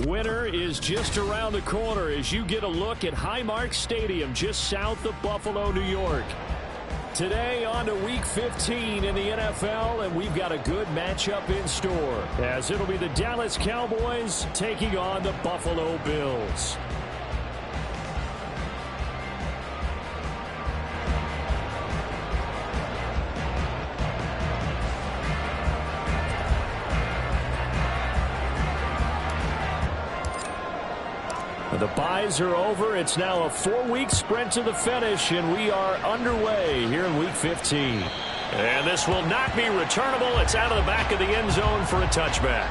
Winter is just around the corner as you get a look at Highmark Stadium just south of Buffalo, New York. Today on to Week 15 in the NFL, and we've got a good matchup in store as it'll be the Dallas Cowboys taking on the Buffalo Bills. The byes are over. It's now a 4-week sprint to the finish, and we are underway here in Week 15. And this will not be returnable. It's out of the back of the end zone for a touchback.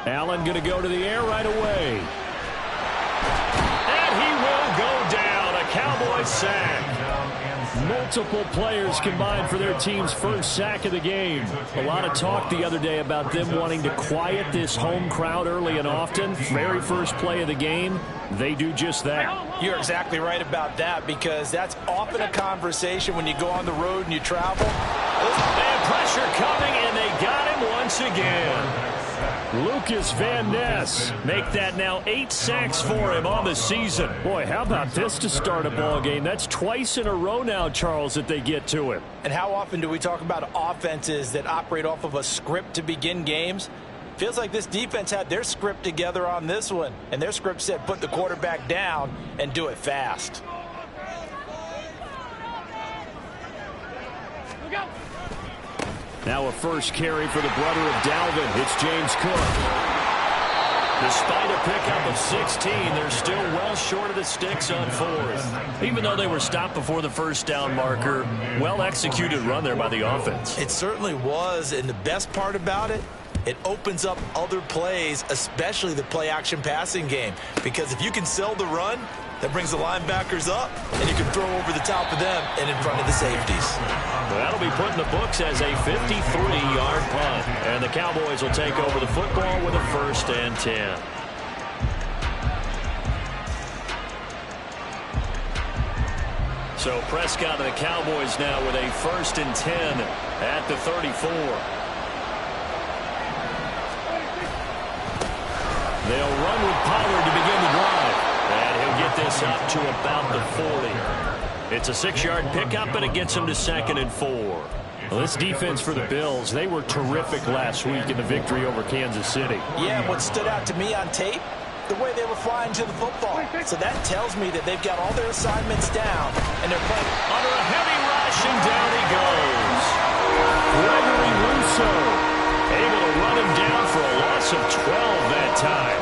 Allen going to go to the air right away. And he will go down. A Cowboy sack. Multiple players combined for their team's first sack of the game. A lot of talk the other day about them wanting to quiet this home crowd early and often. Very first play of the game, they do just that. You're exactly right about that, because that's often a conversation when you go on the road and you travel. And pressure coming, and they got him once again. Lucas Van Ness make that now 8 sacks for him on the season. Boy, how about this to start a ball game? That's twice in a row now, Charles, that they get to him. And how often do we talk about offenses that operate off of a script to begin games? Feels like this defense had their script together on this one, and their script said put the quarterback down and do it fast. Now a first carry for the brother of Dalvin. It's James Cook. Despite a pickup of 16, they're still well short of the sticks on fourth. Even though they were stopped before the first down marker, well-executed run there by the offense. It certainly was, and the best part about it, it opens up other plays, especially the play-action passing game. Because if you can sell the run, that brings the linebackers up, and you can throw over the top of them and in front of the safeties. Well, that'll be put in the books as a 53-yard punt. And the Cowboys will take over the football with a 1st and 10. So Prescott and the Cowboys now with a 1st and 10 at the 34. They'll run with Pollard to begin the drive. And he'll get this up to about the 40. It's a 6-yard pickup, and it gets him to 2nd and 4. Well, this defense for the Bills, they were terrific last week in the victory over Kansas City. Yeah, what stood out to me on tape, the way they were flying to the football. So that tells me that they've got all their assignments down, and they're playing under a heavy rush, and down he goes. Gregory Rousseau able to run him down for a loss of 12 that time.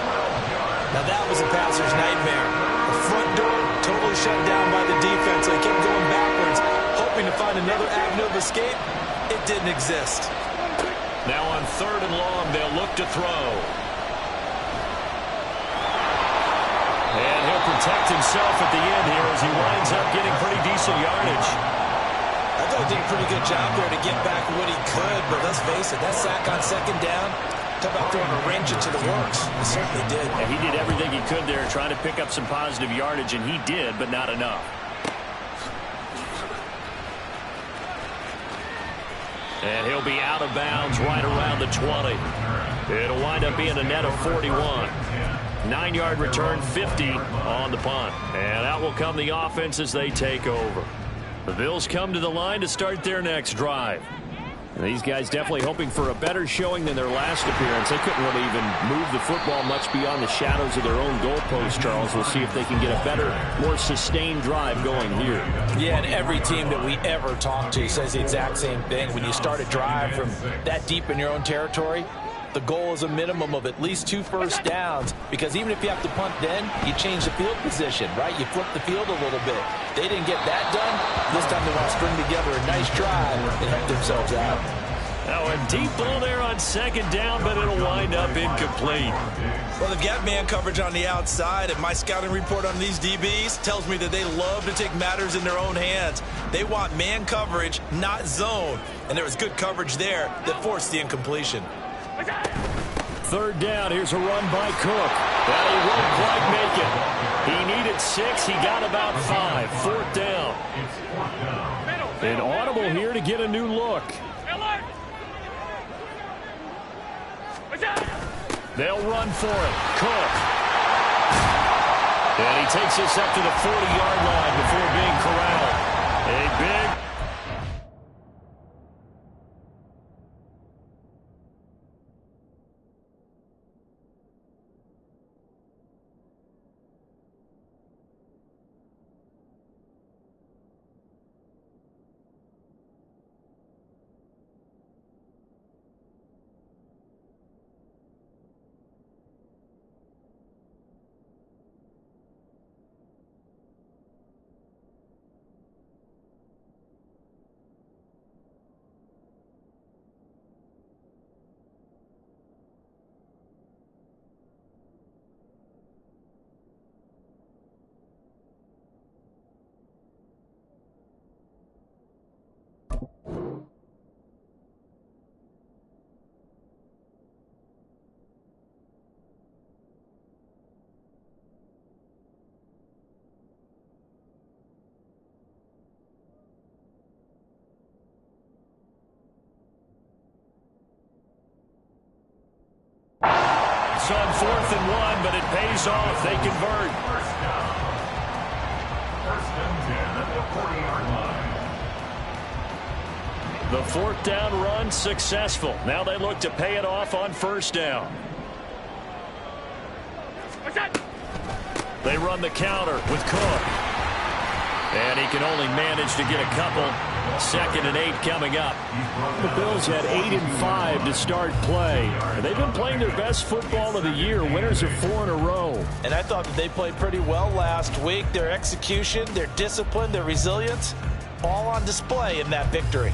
Now that was a passer's nightmare. The front door totally shut down by the defense. They kept going backwards, hoping to find another avenue of escape. It didn't exist. Now on 3rd and long, they'll look to throw. And he'll protect himself at the end here as he winds up getting pretty decent yardage. I thought he did a pretty good job there to get back what he could, but let's face it, that sack on 2nd down, talk about throwing a wrench into the works. He certainly did. And he did everything he could there trying to pick up some positive yardage, and he did, but not enough. And he'll be out of bounds right around the 20. It'll wind up being a net of 41. 9-yard return, 50 on the punt. And out will come the offense as they take over. The Bills come to the line to start their next drive. And these guys definitely hoping for a better showing than their last appearance. They couldn't really even move the football much beyond the shadows of their own goalpost, Charles. We'll see if they can get a better, more sustained drive going here. Yeah, and every team that we ever talk to says the exact same thing. When you start a drive from that deep in your own territory, the goal is a minimum of at least 2 first downs, because even if you have to punt then, you change the field position, right? You flip the field a little bit. They didn't get that done. This time they want to string together a nice drive and help themselves out. Oh, a deep ball there on second down, but it'll wind up incomplete. Well, they've got man coverage on the outside, and my scouting report on these DBs tells me that they love to take matters in their own hands. They want man coverage, not zone. And there was good coverage there that forced the incompletion. Third down, here's a run by Cook. Well, he won't quite make it. He needed 6, he got about 5. Fourth down. An audible here to get a new look. They'll run for it. Cook. And he takes this up to the 40-yard line before being corralled. A big... It's on 4th and 1, but it pays off. They convert. First and 10 at the 40-yard line. The fourth down run successful. Now they look to pay it off on first down. They run the counter with Cook. And he can only manage to get a couple. 2nd and 8 coming up. The Bills had 8 and 5 to start play. And they've been playing their best football of the year. Winners of 4 in a row. And I thought that they played pretty well last week. Their execution, their discipline, their resilience, all on display in that victory.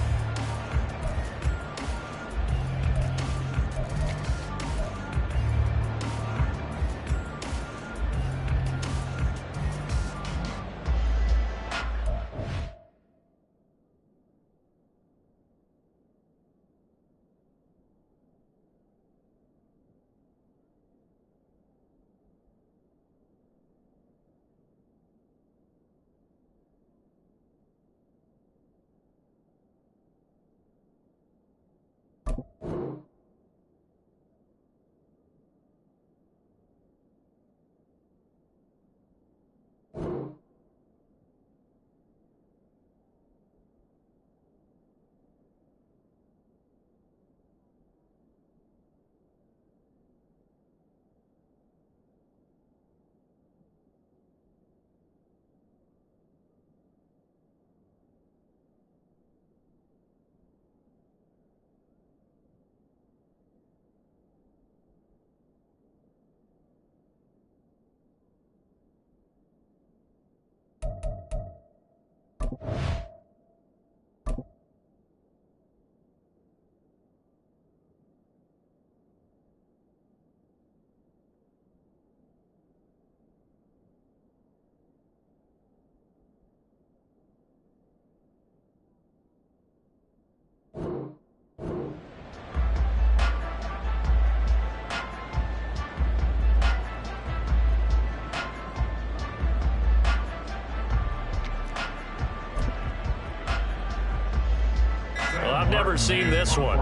I've never seen this one.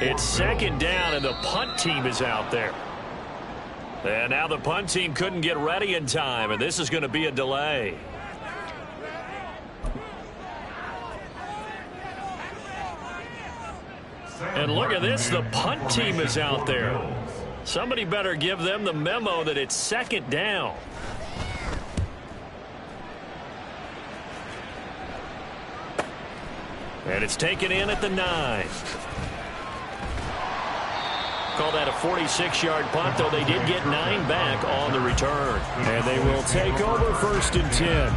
It's 2nd down, and the punt team is out there. And now the punt team couldn't get ready in time, and this is going to be a delay. And look at this. The punt team is out there. Somebody better give them the memo that it's 2nd down. And it's taken in at the 9. Call that a 46-yard punt, though they did get 9 back on the return. And they will take over 1st and 10.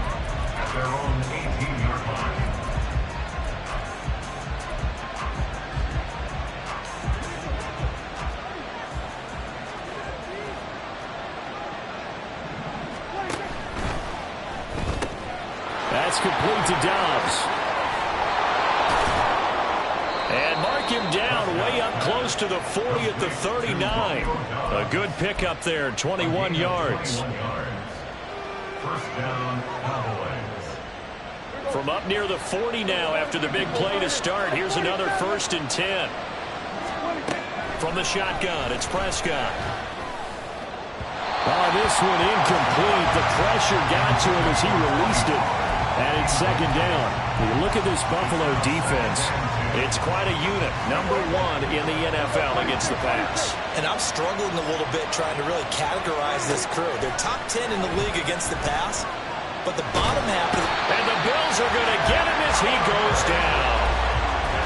pass complete to Dobbs. And mark him down way up close to the 40 at the 39. A good pickup there, 21 yards. First down, Cowboys. From up near the 40 now after the big play to start. Here's another 1st and 10. From the shotgun, it's Prescott. Oh, this one incomplete. The pressure got to him as he released it. And it's 2nd down. You look at this Buffalo defense. It's quite a unit. Number 1 in the NFL against the pass. And I'm struggling a little bit trying to really categorize this crew. They're top 10 in the league against the pass. But the bottom half of and the Bills are going to get him as he goes down.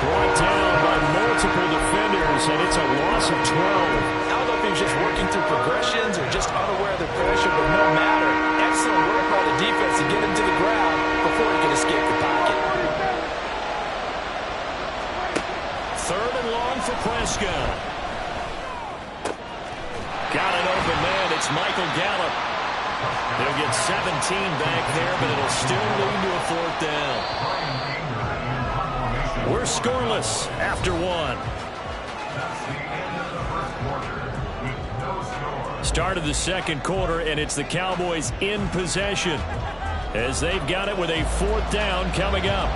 Brought down by multiple defenders, and it's a loss of 12. I don't know if he was just working through progressions or just unaware of the pressure, but no matter. Excellent work by the defense to get him to the ground before he could escape the pocket. 3rd and long for Prescott. Got an open man. It's Michael Gallup. They'll get 17 back there, but it'll still lead to a 4th down. We're scoreless after 1. Start of the 2nd quarter, and it's the Cowboys in possession as they've got it with a 4th down coming up.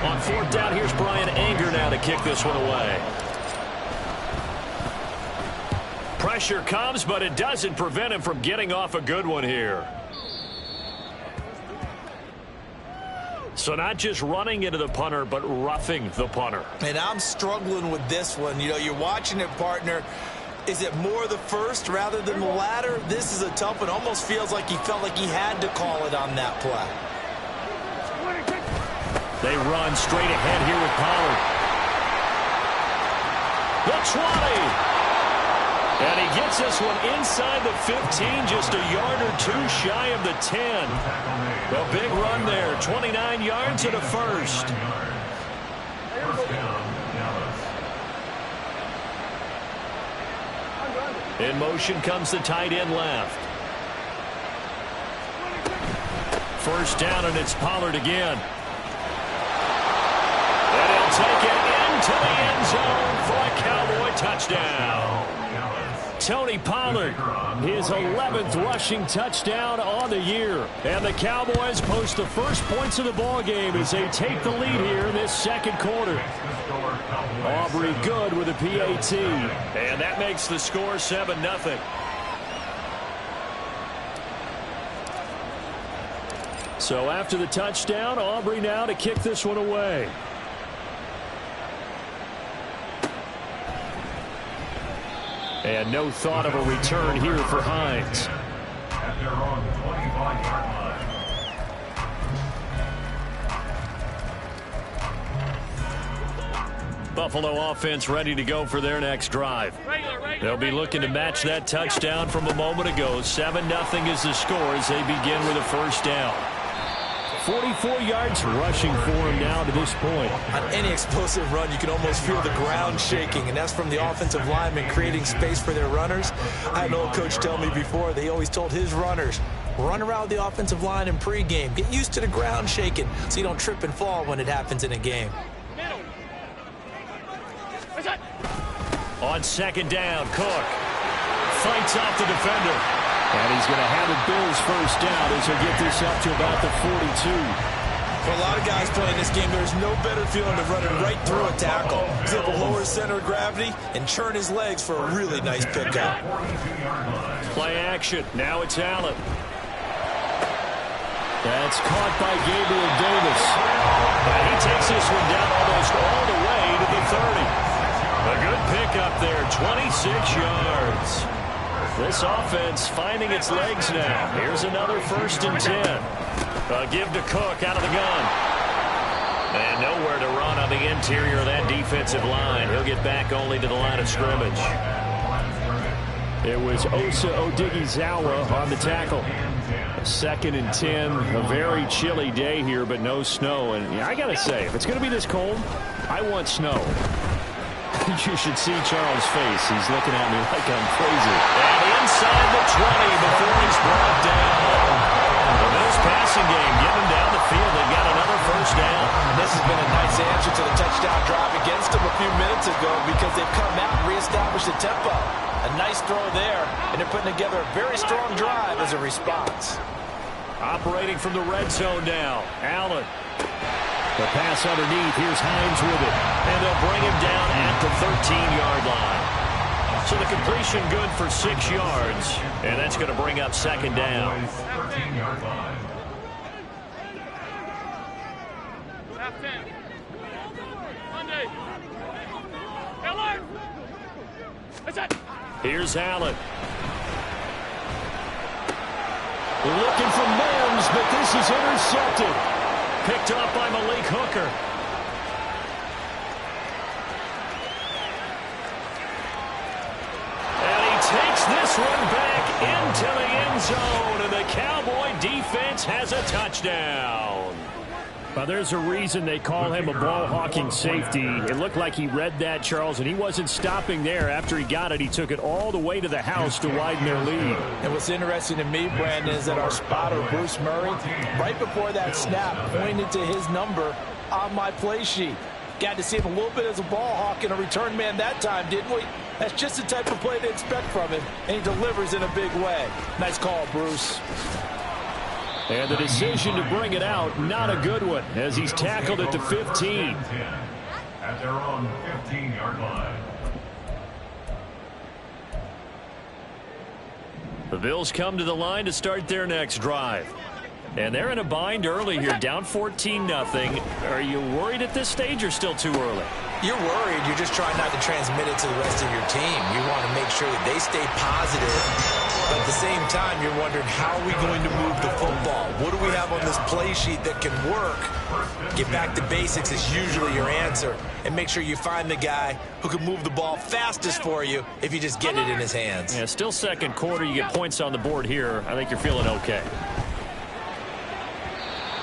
On 4th down, here's Brian Anger now to kick this one away. Pressure comes, but it doesn't prevent him from getting off a good one here. So not just running into the punter, but roughing the punter. And I'm struggling with this one. You know, you're watching it, partner. Is it more the first rather than the latter? This is a tough one. Almost feels like he felt like he had to call it on that play. They run straight ahead here with Pollard. The 20. And he gets this one inside the 15, just a yard or 2 shy of the 10. A big run there, 29 yards and a 1st. In motion comes the tight end left. 1st down, and it's Pollard again. And he'll take it into the end zone for a Cowboy touchdown. Tony Pollard, his 11th rushing touchdown on the year. And the Cowboys post the first points of the ballgame as they take the lead here in this 2nd quarter. Aubrey good with a PAT. And that makes the score 7-0. So after the touchdown, Aubrey now to kick this one away. And no thought of a return here for Hines. At their own 25-yard line. Buffalo offense ready to go for their next drive. They'll be looking to match that touchdown from a moment ago. 7-0 is the score as they begin with a 1st down. 44 yards rushing for him now to this point. On any explosive run, you can almost feel the ground shaking, and that's from the offensive linemen creating space for their runners. I had an old coach tell me before, they always told his runners, run around the offensive line in pregame. Get used to the ground shaking so you don't trip and fall when it happens in a game. On 2nd down, Cook fights off the defender. And he's going to have a Bills 1st down as he'll get this up to about the 42. For a lot of guys playing this game, there's no better feeling than running right through a tackle. He's able to lower his center of gravity and churn his legs for a really nice pickup. Play action. Now it's Allen. That's caught by Gabriel Davis. And he takes this one down almost all the way to the 30. A good pickup there, 26 yards. This offense finding its legs now. Here's another 1st and 10. A give to Cook out of the gun. And nowhere to run on the interior of that defensive line. He'll get back only to the line of scrimmage. It was Osa Odighizuwa on the tackle. 2nd and 10. A very chilly day here, but no snow. And I got to say, if it's going to be this cold, I want snow. You should see Charles' face. He's looking at me like I'm crazy. And inside the 20 before he's brought down. The Bills pass passing game. Get them down the field. They got another first down. And this has been a nice answer to the touchdown drive against them a few minutes ago because they've come out and reestablished the tempo. A nice throw there, and they're putting together a very strong drive as a response. Operating from the red zone now. Allen. The pass underneath. Here's Hines with it. And they'll bring him down at the 13-yard line. So the completion good for 6 yards. And that's going to bring up second down. 13-yard line. Here's Allen. Looking for Mims, but this is intercepted. Picked up by Malik Hooker. And he takes this one back into the end zone. And the Cowboy defense has a touchdown. Well, there's a reason they call him a ball-hawking safety. It looked like he read that, Charles, and he wasn't stopping there. After he got it, he took it all the way to the house to widen their lead. And what's interesting to me, Brandon, is that our spotter, Bruce Murray, right before that snap, pointed to his number on my play sheet. Got to see him a little bit as a ball hawk and a return man that time, didn't we? That's just the type of play to expect from him, and he delivers in a big way. Nice call, Bruce. And the decision to bring it out, not a good one, as he's tackled at the 15. At their own 15-yard line. The Bills come to the line to start their next drive. And they're in a bind early here, down 14-0. Are you worried at this stage or still too early? You're worried. You're just trying not to transmit it to the rest of your team. You want to make sure that they stay positive. But at the same time, you're wondering, how are we going to move the football? What do we have on this play sheet that can work? Get back to basics is usually your answer. And make sure you find the guy who can move the ball fastest for you if you just get it in his hands. Yeah, still second quarter. You get points on the board here. I think you're feeling okay.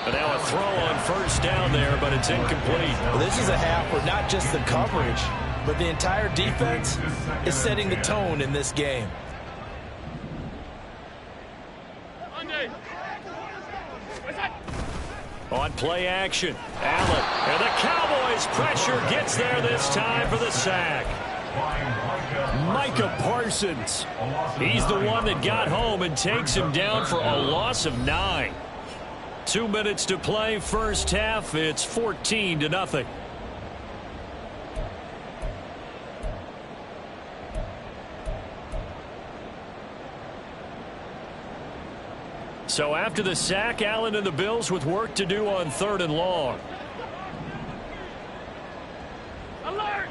But now a throw on first down there, but it's incomplete. Well, this is a half where not just the coverage, but the entire defense is setting the tone in this game. On play action, Allen. And the Cowboys' pressure gets there this time for the sack. Micah Parsons. He's the one that got home and takes him down for a loss of 9. 2 minutes to play, first half. It's 14-0. So after the sack, Allen and the Bills with work to do on 3rd and long. Alert!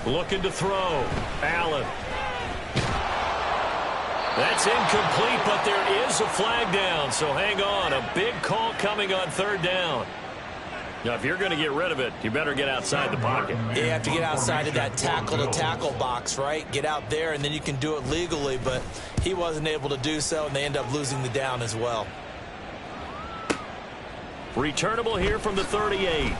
Looking to throw. Allen. That's incomplete, but there is a flag down, so hang on. A big call coming on 3rd down. Now, if you're going to get rid of it, you better get outside the pocket. You have to get outside of that tackle-to-tackle box, right? Get out there, and then you can do it legally, but he wasn't able to do so, and they end up losing the down as well. Returnable here from the 38.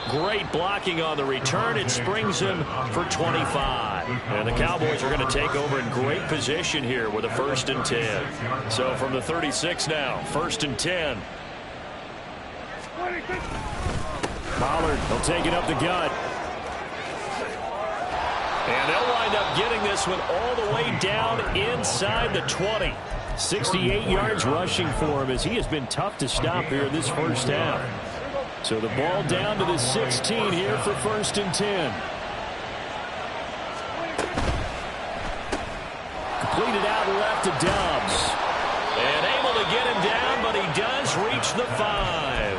Great blocking on the return. It springs him for 25. And the Cowboys are going to take over in great position here with a 1st and 10. So from the 36 now, 1st and 10. Pollard, he'll take it up the gut. And they'll wind up getting this one all the way down inside the 20. 68 yards rushing for him, as he has been tough to stop here in this first half. So the ball down to the 16 here for 1st and 10. Completed out left to Dobbs. And able to get him down, but he does reach the 5.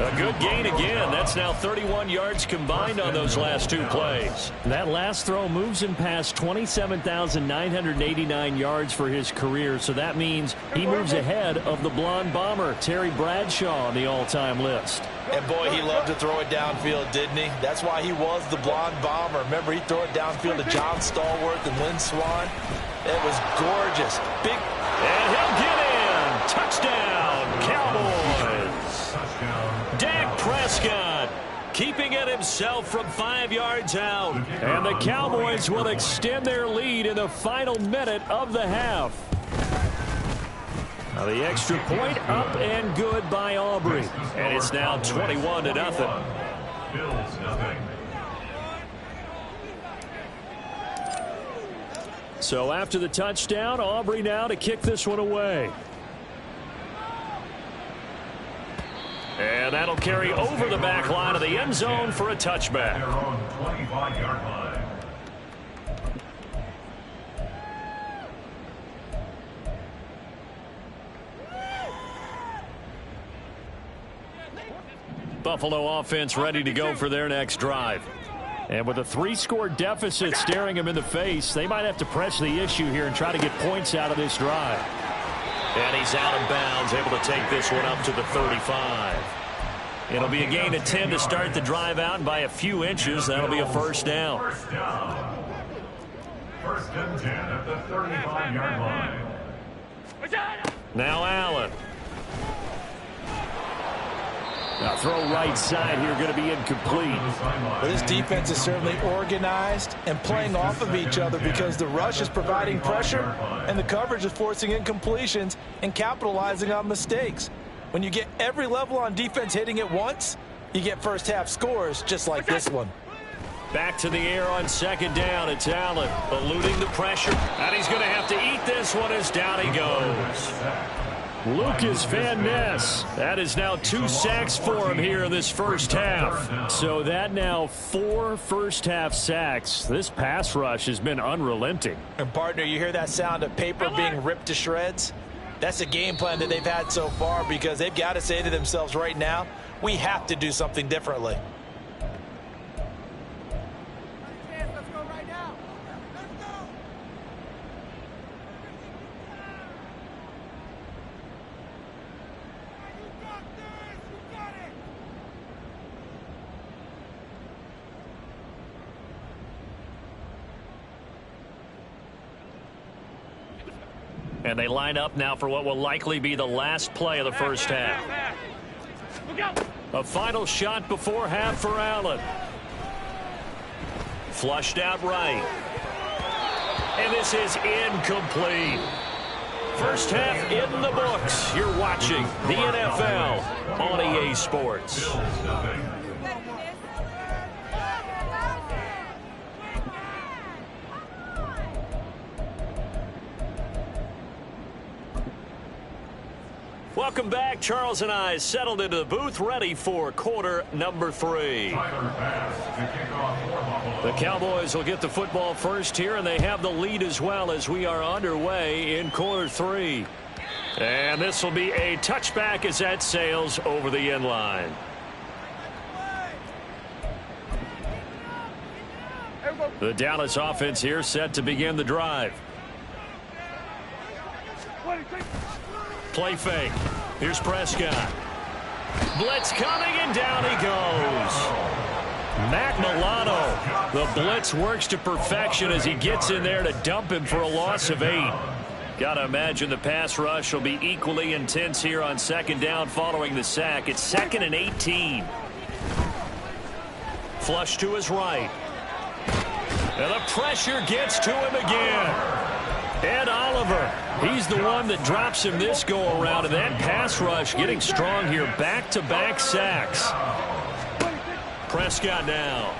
A good gain again. That's now 31 yards combined on those last 2 plays. That last throw moves him past 27,989 yards for his career. So that means he moves ahead of the blonde bomber, Terry Bradshaw, on the all-time list. And boy, he loved to throw it downfield, didn't he? That's why he was the blonde bomber. Remember, he'd throw it downfield to John Stallworth and Lynn Swann. It was gorgeous. Big. And he'll get in. Touchdown, Cowboys. Dak Prescott keeping it himself from 5 yards out. And the Cowboys will extend their lead in the final minute of the half. Now the extra point up and good by Aubrey. And it's now 21-0. Bills nothing. So after the touchdown, Aubrey now to kick this one away. And that'll carry over the back line of the end zone for a touchback. They're on 25-yard line. Buffalo offense ready to go for their next drive. And with a 3-score deficit staring them in the face, they might have to press the issue here and try to get points out of this drive. And he's out of bounds, able to take this one up to the 35. It'll be a gain of 10 to start the drive out, and by a few inches, that'll be a first down. First down. First and 10 at the 35-yard line. Now Allen. Now throw right side here, going to be incomplete. Well, this defense is certainly organized and playing off of each other because the rush is providing pressure and the coverage is forcing incompletions and capitalizing on mistakes. When you get every level on defense hitting at once, you get first half scores just like this one. Back to the air on second down. It's Allen eluding the pressure. And he's going to have to eat this one as down he goes. Lucas Van Ness. That is now 2 sacks for him here in this first half. So that now 4 first-half sacks. This pass rush has been unrelenting. And, partner, you hear that sound of paper being ripped to shreds? That's a game plan that they've had so far because they've got to say to themselves right now, we have to do something differently. And they line up now for what will likely be the last play of the first half. A final shot before half for Allen. Flushed out right. And this is incomplete. First half in the books. You're watching the NFL on EA Sports. Welcome back. Charles and I settled into the booth ready for quarter number 3. The Cowboys will get the football first here, and they have the lead as well as we are underway in quarter 3. And this will be a touchback as that sails over the end line. The Dallas offense here set to begin the drive. Play fake. Here's Prescott. Blitz coming, and down he goes. Matt Milano. The blitz works to perfection as he gets in there to dump him for a loss of 8. Got to imagine the pass rush will be equally intense here on second down following the sack. It's 2nd and 18. Flush to his right. And the pressure gets to him again. Ed Oliver, he's the one that drops him this go-around, and that pass rush getting strong here. Back-to-back sacks. Prescott now.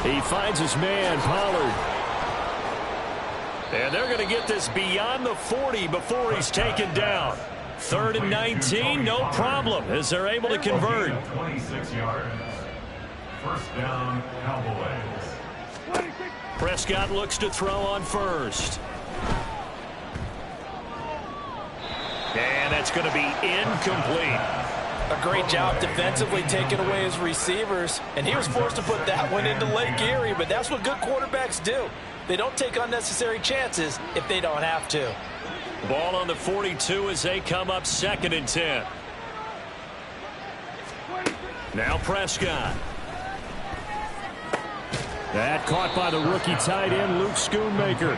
He finds his man, Pollard. And they're going to get this beyond the 40 before he's taken down. 3rd and 19, no problem, as they're able to convert. 26 yards. First down, Cowboys. Prescott looks to throw on first. And that's going to be incomplete. A great job defensively taking away his receivers, and he was forced to put that one into Lake Erie, but that's what good quarterbacks do. They don't take unnecessary chances if they don't have to. Ball on the 42 as they come up 2nd and 10. Now Prescott. That caught by the rookie tight end, Luke Schoonmaker.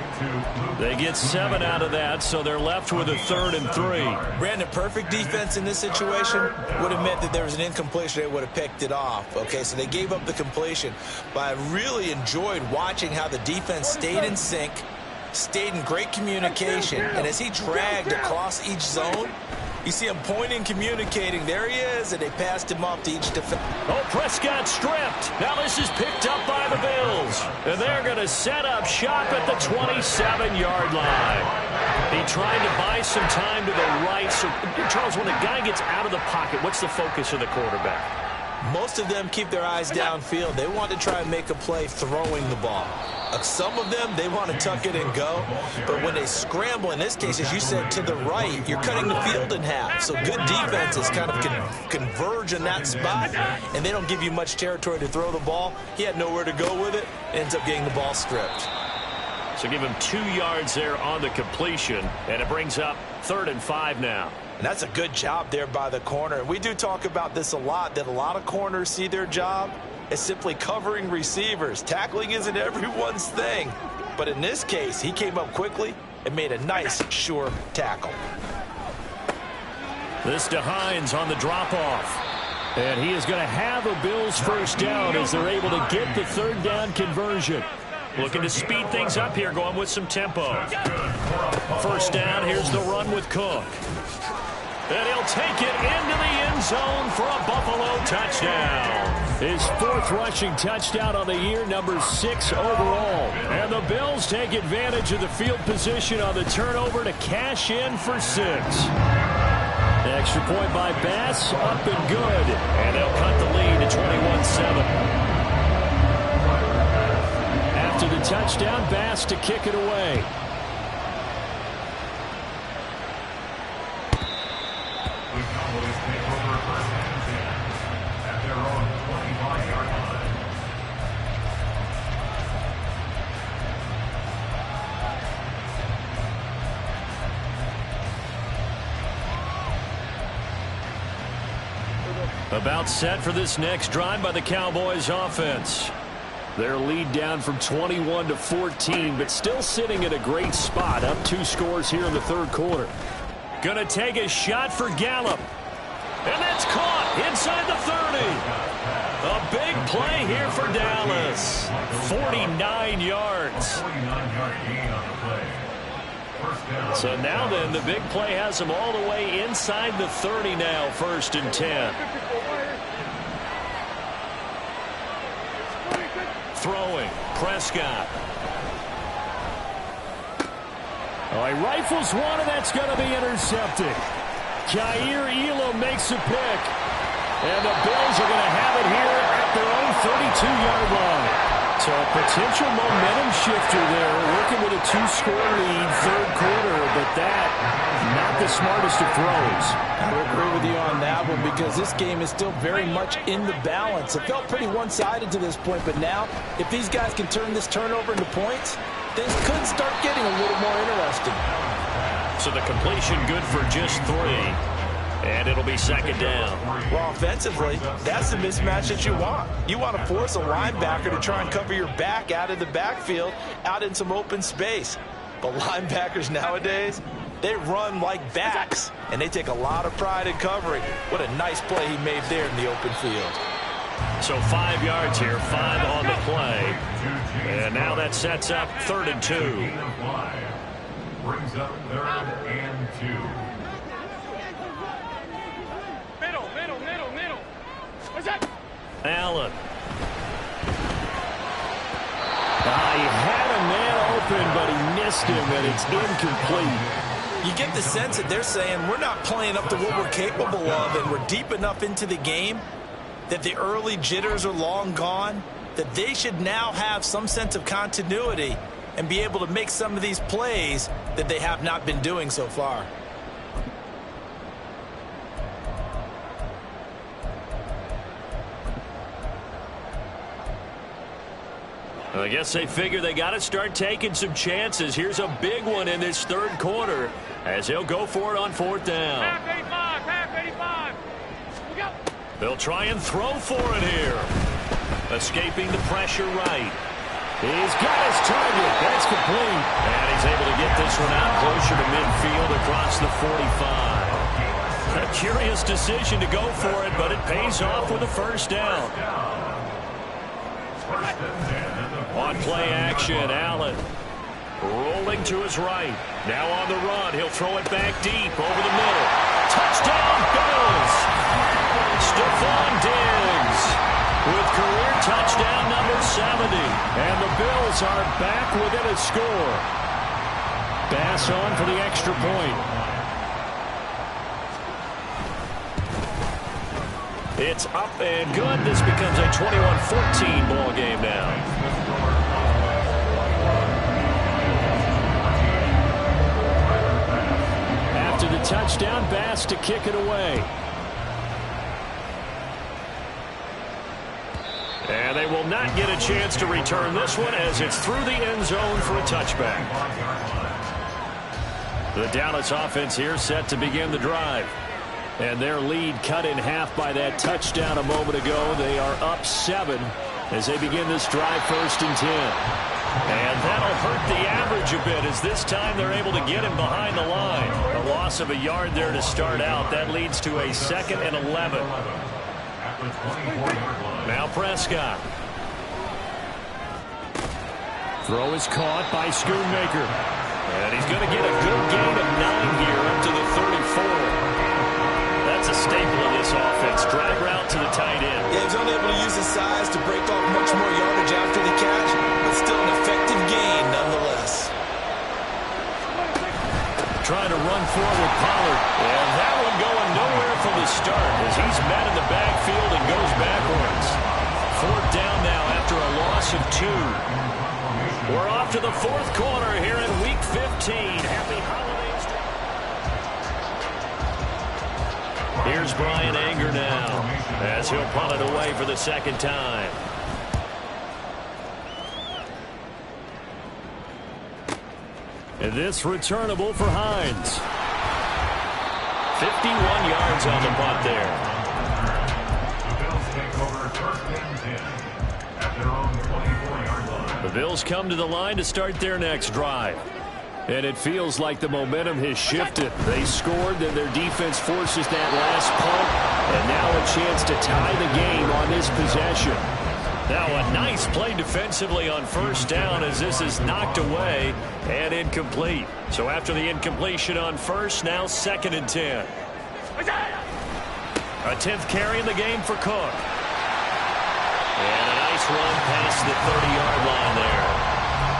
They get 7 out of that, so they're left with a 3rd and 3. Brandon, perfect defense in this situation would have meant that there was an incompletion. They would have picked it off. Okay, so they gave up the completion. But I really enjoyed watching how the defense stayed in sync, stayed in great communication, and as he dragged across each zone, you see him pointing, communicating. There he is, and they passed him off to each defense. Oh, Prescott stripped. Now this is picked up by the Bills. And they're going to set up shop at the 27-yard line. He tried to buy some time to the right. So, Charles, when a guy gets out of the pocket, what's the focus of the quarterback? Most of them keep their eyes downfield. They want to try and make a play throwing the ball. Some of them, they want to tuck it and go. But when they scramble, in this case, as you said, to the right, you're cutting the field in half. So good defenses kind of converge in that spot, and they don't give you much territory to throw the ball. He had nowhere to go with it. Ends up getting the ball stripped. So give him 2 yards there on the completion, and it brings up 3rd and 5 now. And that's a good job there by the corner. We do talk about this a lot, that a lot of corners see their job as simply covering receivers. Tackling isn't everyone's thing. But in this case, he came up quickly and made a nice, sure tackle. This to Hines on the drop-off. And he is going to have a Bills first down as they're able to get the 3rd down conversion. Looking to speed things up here, going with some tempo. First down, here's the run with Cook. And he'll take it into the end zone for a Buffalo touchdown. His 4th rushing touchdown on the year, number 6 overall. And the Bills take advantage of the field position on the turnover to cash in for 6. Extra point by Bass, up and good. And they'll cut the lead to 21-7. After the touchdown, Bass to kick it away. About set for this next drive by the Cowboys offense. Their lead down from 21 to 14, but still sitting at a great spot. Up 2 scores here in the 3rd quarter. Gonna take a shot for Gallup. And that's caught inside the 30. A big play here for Dallas. 49 yards. So now then, the big play has them all the way inside the 30 now, 1st and 10. Throwing, Prescott. Oh, he rifles one, and that's going to be intercepted. Jair Elam makes a pick. And the Bills are going to have it here at their own 32-yard line. So a potential momentum shifter there, working with a 2-score lead, 3rd quarter, but that, not the smartest of throws. I would agree with you on that one because this game is still very much in the balance. It felt pretty one-sided to this point, but now, if these guys can turn this turnover into points, things could start getting a little more interesting. So the completion good for just 3. And it'll be 2nd down. Well, offensively, that's the mismatch that you want. You want to force a linebacker to try and cover your back out of the backfield, out in some open space. But linebackers nowadays, they run like backs, and they take a lot of pride in covering. What a nice play he made there in the open field. So 5 yards here, 5 on the play. And now that sets up 3rd and 2. Brings up 3rd and 2. Middle. What's that? Allen. He had a man open, but he missed him, and it's incomplete. You get the sense that they're saying we're not playing up to what we're capable of, and we're deep enough into the game that the early jitters are long gone, that they should now have some sense of continuity and be able to make some of these plays that they have not been doing so far. I guess they figure they got to start taking some chances. Here's a big one in this 3rd quarter as he'll go for it on 4th down. Half 85. We go. They'll try and throw for it here. Escaping the pressure right. He's got his target. That's complete. And he's able to get this one out closer to midfield across the 45. A curious decision to go for it, but it pays off with a first down. On play action, Allen rolling to his right. Now on the run. He'll throw it back deep over the middle. Touchdown, Bills! Stephon Diggs with career touchdown number 70. And the Bills are back within a score. Bass on for the extra point. It's up and good. This becomes a 21-14 ball game now. After the touchdown, Bass to kick it away. And they will not get a chance to return this one as it's through the end zone for a touchback. The Dallas offense here set to begin the drive. And their lead cut in half by that touchdown a moment ago. They are up 7 as they begin this drive 1st and 10. And that'll hurt the average a bit as this time they're able to get him behind the line. A loss of a yard there to start out. That leads to a 2nd and 11. Now Prescott. Throw is caught by Schoonmaker. And he's going to get a good gain of 9 here up to the 34. That's a staple of this offense. Drag route to the tight end. Yeah, he's only able to use his size to break off much more yardage after the catch, but still an effective gain nonetheless. Trying to run forward with Pollard. And that one going nowhere from the start as he's met in the backfield and goes backwards. 4th down now after a loss of 2. We're off to the 4th quarter here in Week 15. Happy holidays. Here's Brian Anger now as he'll punt it away for the 2nd time. And this returnable for Hines. 51 yards on the punt there. The Bills take over 1st and 10 at their own 24-yard line. The Bills come to the line to start their next drive. And it feels like the momentum has shifted. They scored, then their defense forces that last punt. And now a chance to tie the game on this possession. Now a nice play defensively on 1st down as this is knocked away and incomplete. So after the incompletion on 1st, now 2nd and 10. A 10th carry in the game for Cook. And a nice run past the 30-yard line there.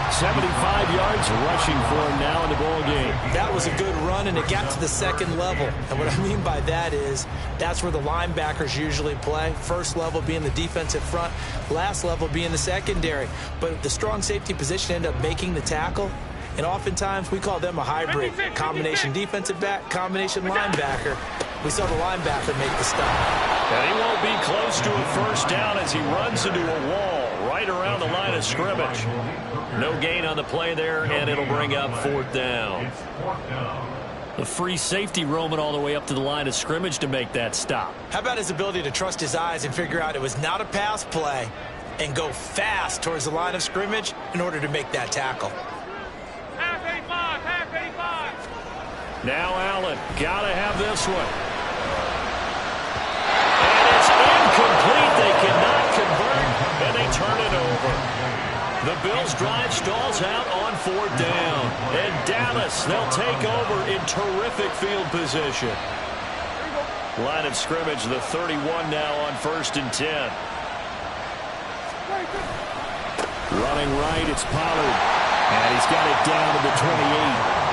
75 yards rushing for him now in the ball game. That was a good run, and it got to the 2nd level. And what I mean by that is that's where the linebackers usually play. 1st level being the defensive front, last level being the secondary. But the strong safety position ended up making the tackle. And oftentimes we call them a hybrid. Combination defensive back, combination linebacker. We saw the linebacker make the stop. And he won't be close to a 1st down as he runs into a wall right around the line of scrimmage. No gain on the play there, and it'll bring up 4th down. The free safety roaming all the way up to the line of scrimmage to make that stop. How about his ability to trust his eyes and figure out it was not a pass play and go fast towards the line of scrimmage in order to make that tackle. Half 85, half 85. Now Allen, gotta have this one. And it's incomplete. They cannot convert, and they turn it over. The Bills drive stalls out on 4th down. And Dallas, they'll take over in terrific field position. Line of scrimmage, the 31 now on 1st and 10. Running right, it's Pollard. And he's got it down to the 28.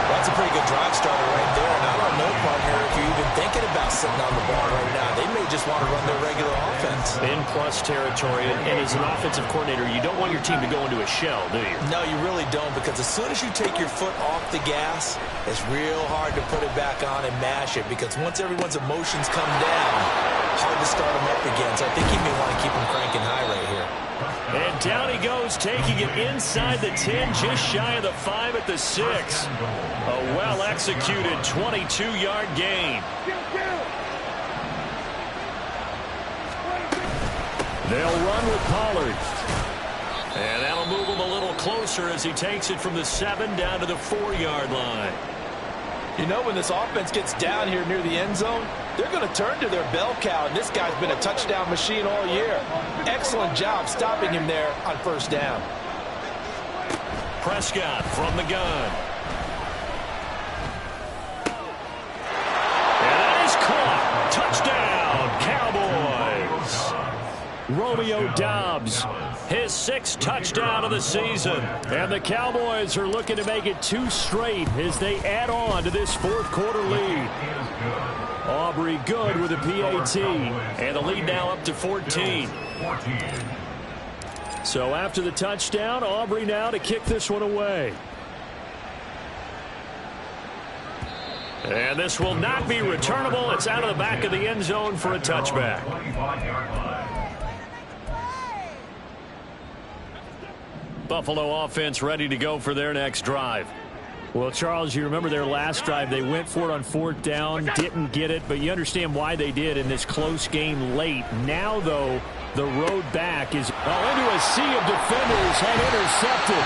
That's a pretty good drive starter right there. And I don't know, partner, if you're even thinking about sitting on the ball right now. They may just want to run their regular offense. In plus territory. And as an offensive coordinator, you don't want your team to go into a shell, do you? No, you really don't, because as soon as you take your foot off the gas, it's real hard to put it back on and mash it, because once everyone's emotions come down, hard to start them up again. So I think he may want to keep them cranking high right here. And down he goes, taking it inside the 10, just shy of the 5 at the 6. A well-executed 22-yard gain. They'll run with Pollard. And that'll move him a little closer as he takes it from the 7 down to the 4-yard line. You know, when this offense gets down here near the end zone, they're going to turn to their bell cow, and this guy's been a touchdown machine all year. Excellent job stopping him there on first down. Prescott from the gun. And that is caught. Touchdown, Cowboys. Romeo Doubs, his 6th touchdown of the season. And the Cowboys are looking to make it 2 straight as they add on to this 4th quarter lead. Aubrey good with a PAT. And the lead now up to 14. So after the touchdown, Aubrey now to kick this one away. And this will not be returnable. It's out of the back of the end zone for a touchback. Buffalo offense ready to go for their next drive. Well, Charles, you remember their last drive. They went for it on 4th down, didn't get it, but you understand why they did in this close game late. Now, though, the road back is into a sea of defenders and intercepted.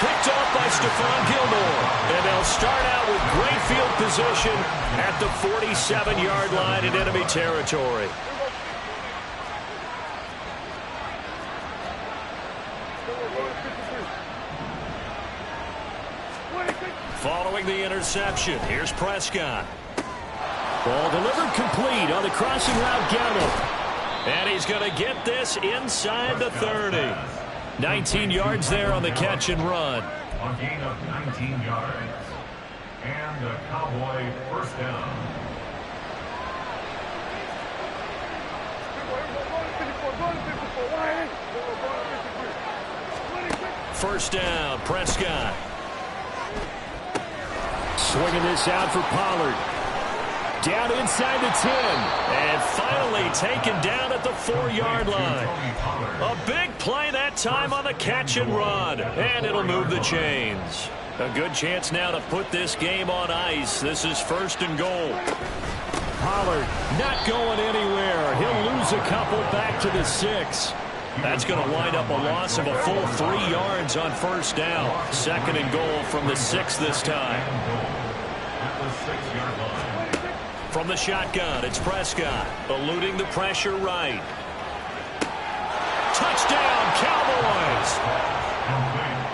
Picked off by Stephon Gilmore. And they'll start out with great field position at the 47-yard line in enemy territory. Following the interception, here's Prescott. Ball delivered complete on the crossing route Gamble. And he's going to get this inside the 30. 19 yards there on the catch and run. A gain of 19 yards. And a Cowboy first down. First down, Prescott. Swinging this out for Pollard. Down inside the 10. And finally taken down at the 4-yard line. A big play that time on the catch and run. And it'll move the chains. A good chance now to put this game on ice. This is 1st and goal. Pollard not going anywhere. He'll lose a couple back to the 6. That's going to wind up a loss of a full 3 yards on first down. 2nd and goal from the 6 this time. From the shotgun, it's Prescott, eluding the pressure right. Touchdown, Cowboys!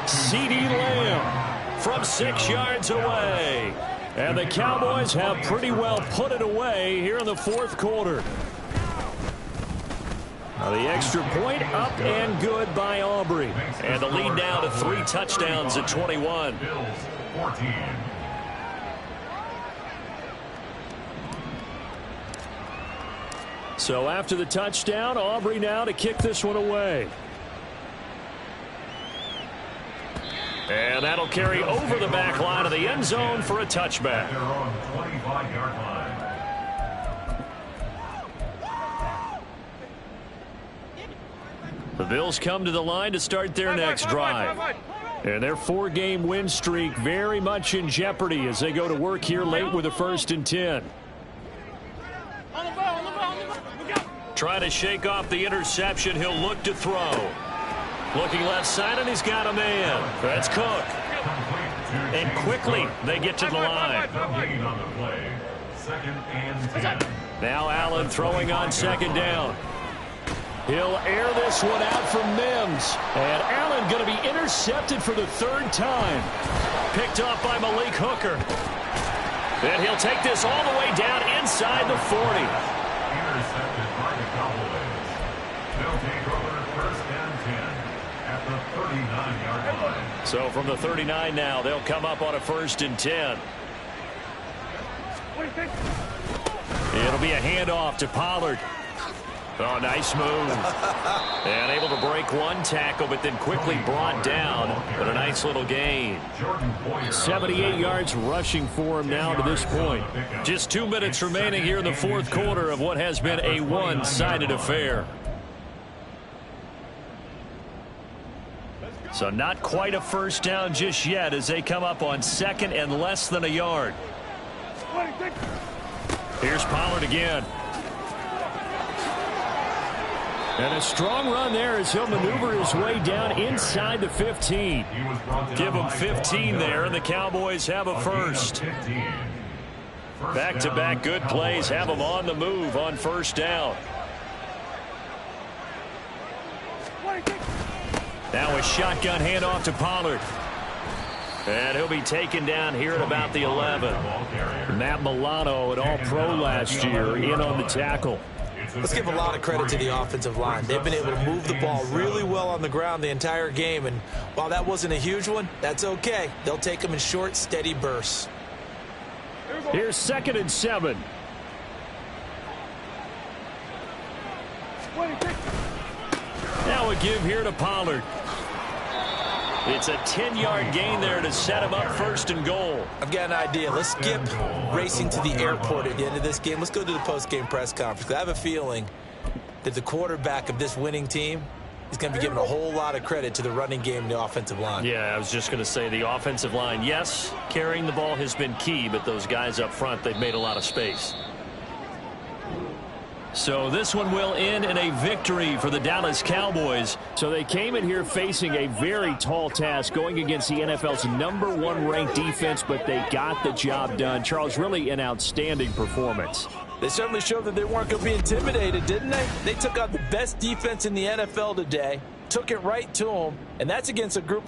CeeDee Lamb from 6 yards away. And the Cowboys have pretty well put it away here in the 4th quarter. Now the extra point up and good by Aubrey. And the lead now to 3 touchdowns at 21. Bills 14. So after the touchdown, Aubrey now to kick this one away. And that'll carry over the back line of the end zone for a touchback. They're on the 25-yard line. The Bills come to the line to start their next drive. And their 4-game win streak very much in jeopardy as they go to work here late with a 1st and 10. Trying to shake off the interception. He'll look to throw. Looking left side, and he's got a man. That's Cook. And quickly, they get to the line. Gain on the play. 2nd and 10. Now Allen throwing on 2nd down. He'll air this one out from Mims. And Allen going to be intercepted for the 3rd time. Picked off by Malik Hooker. And he'll take this all the way down inside the 40. Intercepted by the Cowboys. They'll take over 1st and 10 at the 39-yard line. So from the 39 now, they'll come up on a 1st and 10. It'll be a handoff to Pollard. Oh, nice move. And able to break one tackle, but then quickly brought down. But a nice little gain. 78 yards rushing for him now to this point. Just 2 minutes remaining here in the 4th quarter of what has been a one-sided affair. So not quite a first down just yet as they come up on 2nd and less than a yard. Here's Pollard again. And a strong run there as he'll maneuver his way down inside the 15. Give him 15 there, and the Cowboys have a first. Back-to-back good plays have them on the move on first down. Now a shotgun handoff to Pollard. And he'll be taken down here at about the 11. Matt Milano, an all-pro last year, in on the tackle. Let's give a lot of credit to the offensive line. They've been able to move the ball really well on the ground the entire game. And while that wasn't a huge one, that's okay. They'll take them in short, steady bursts. Here's 2nd and 7. Now a give here to Pollard. It's a 10-yard gain there to set him up 1st and goal. I've got an idea. Let's skip racing to the airport at the end of this game. Let's go to the post-game press conference. I have a feeling that the quarterback of this winning team is going to be giving a whole lot of credit to the running game and the offensive line. Yeah, I was just going to say the offensive line, yes, carrying the ball has been key, but those guys up front, they've made a lot of space. So this one will end in a victory for the Dallas Cowboys. So they came in here facing a very tall task going against the NFL's #1 ranked defense, but they got the job done. Charles, really an outstanding performance. They certainly showed that they weren't going to be intimidated, didn't they? They took out the best defense in the NFL today, took it right to them, and that's against a group